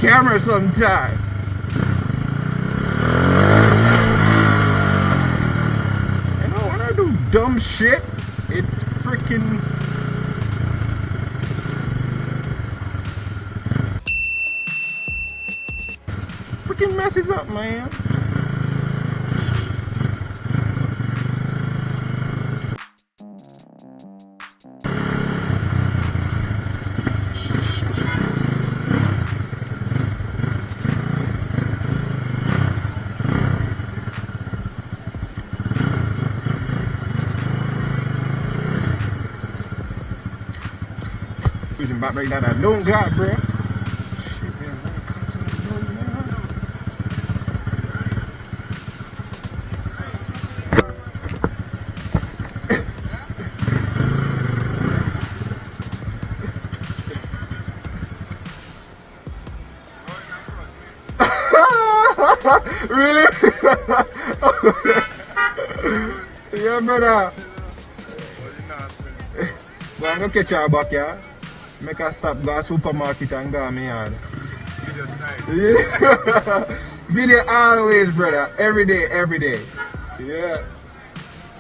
camera sometimes. And when I do dumb shit, it's freaking messes up, man. Using back like that I don't got, bro. Really? Yeah, brother. Well, I'm gonna catch her back here. Make her stop, go to supermarket and go to my yard. Yeah. Video always, brother. Every day, every day. Yeah.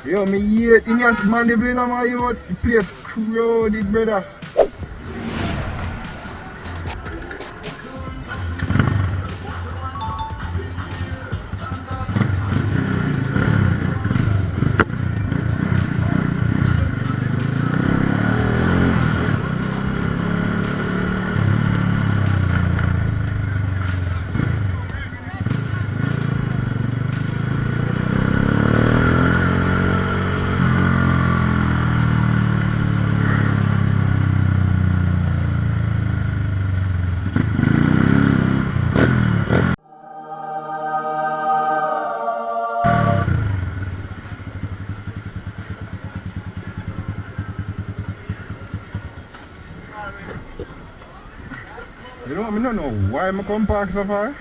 Yo, me hate in your Mandeville, man. You the place crowded, brother. You know what, I don't know why I come park so far.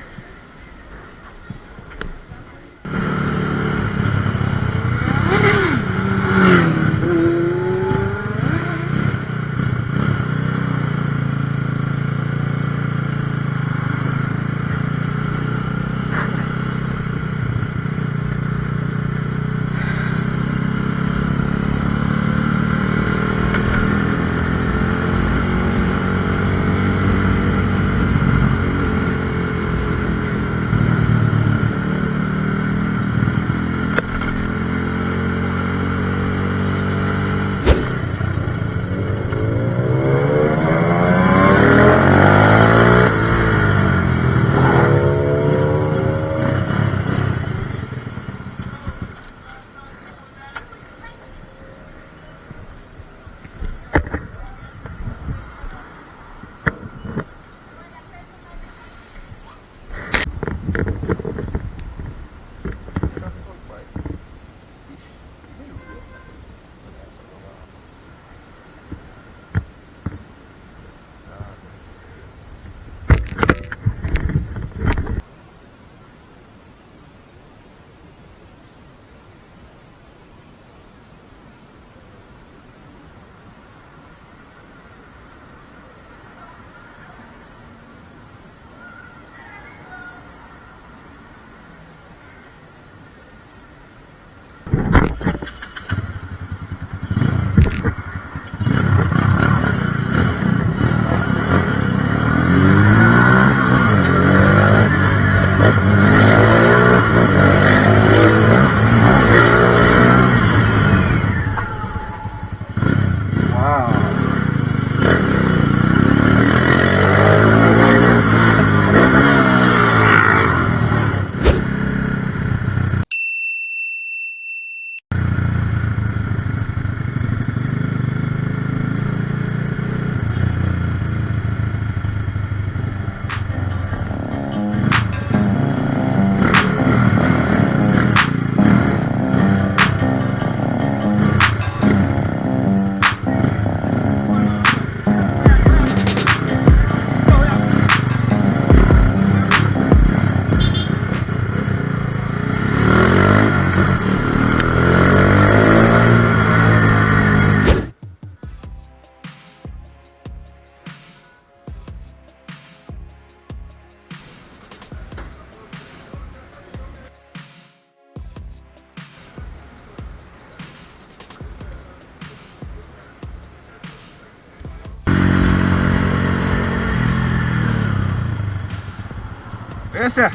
Yes, sir.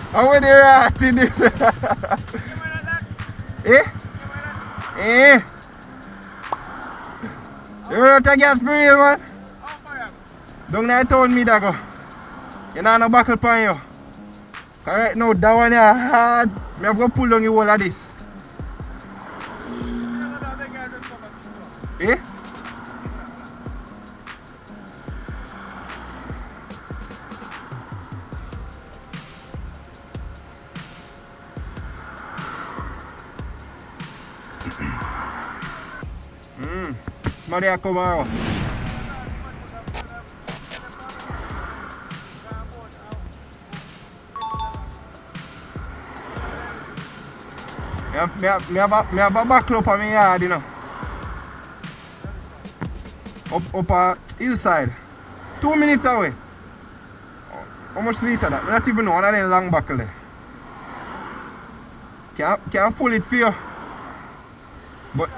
How are they acting this? Eh? Eh? You want to gas for real, man? Don't I told me that go. You know no buckle pan you. Cause right now that one here hard. Me have to pull down the whole of this. Eh? Somebody a come out. Me have a back up on my yard, you know. Up a hillside. 2 minutes away. How much later that? I don't even know one of them long buckle there. Can't pull it for you. But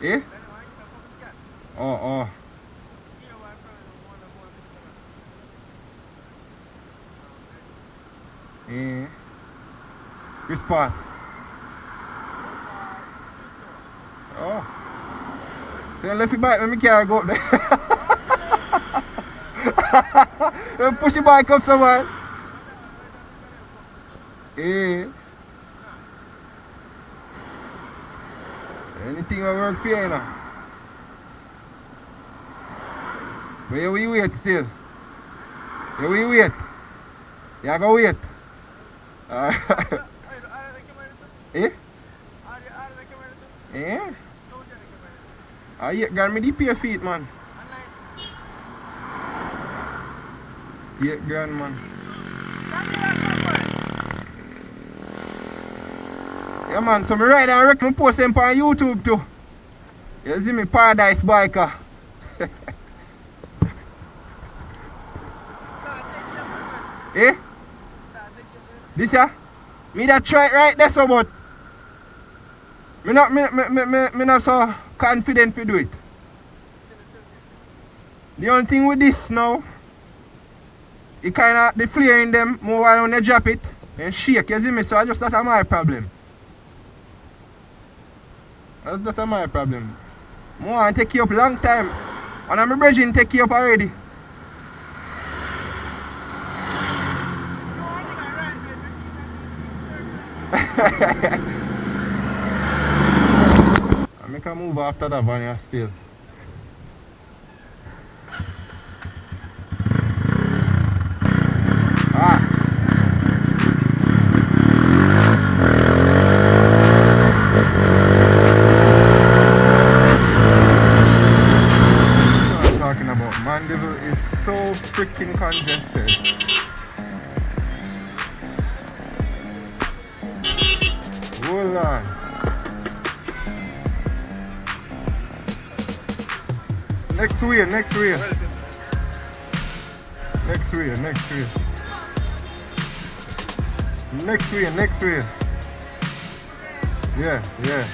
eh? Oh. Eh. Which part? Oh. So you left your bike when me carry go up there. You push your bike up somewhere. Eh. Anything will work for you, you know. But you will wait still. You will wait. You go wait. Eh? Eh? Ah, yeah, got me the pay feet, man. 8 grand, man. Yeah, man, so me ride and reckon post them on YouTube too. You see me, Paradise Biker. Eh? This ya? Me that try it right there so but me not so confident to do it. The only thing with this now, it kinda the flare in them more while when they drop it and shake, you see me, so I just that's my problem. That's my problem. More want take you up long time. And I'm bridging take you up already. I make a move after that van here still. Mandeville is so freaking congested. Hold on. Next way. Next way. Yeah.